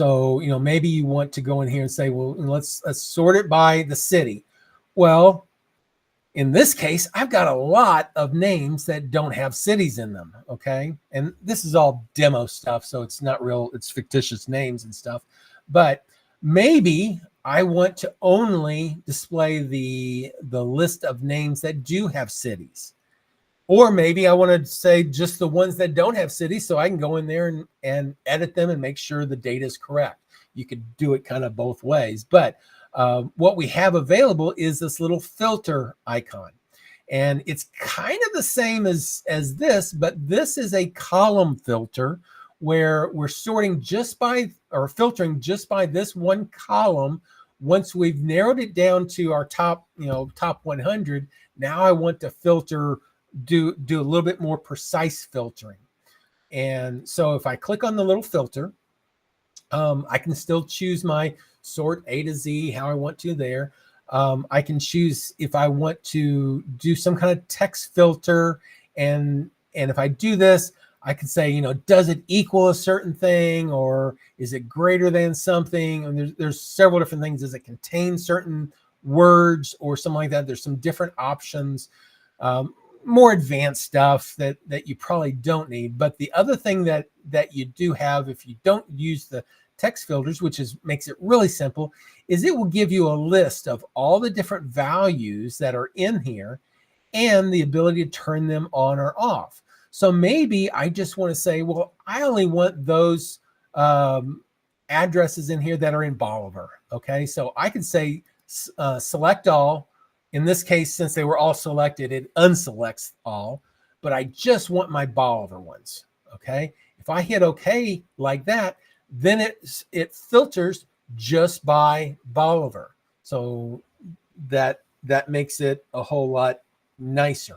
So, maybe you want to go in here and say, well, let's sort it by the city. Well, in this case, I've got a lot of names that don't have cities in them, okay? And this is all demo stuff, so it's not real, it's fictitious names and stuff. But maybe I want to only display the list of names that do have cities. Or maybe I want to say just the ones that don't have cities, so I can go in there and edit them and make sure the data is correct. You could do it kind of both ways. But what we have available is this little filter icon. And it's kind of the same as this, but this is a column filter where we're sorting just by, or filtering just by this one column. Once we've narrowed it down to our top 100, now I want to filter, do a little bit more precise filtering. And so if I click on the little filter, I can still choose my sort A to Z, how I want to there. I can choose if I want to do some kind of text filter. And if I do this, I can say, does it equal a certain thing, or is it greater than something? And there's several different things. Does it contain certain words or something like that? There's some different options. More advanced stuff that you probably don't need. But the other thing that you do have, if you don't use the text filters, which makes it really simple, is it will give you a list of all the different values that are in here and the ability to turn them on or off. So maybe I just want to say, well, I only want those addresses in here that are in Bolivar. Okay, so I can say select all. In this case, since they were all selected, it unselects all, but I just want my Bolivar ones, okay? If I hit okay like that, then it filters just by Bolivar. So that makes it a whole lot nicer.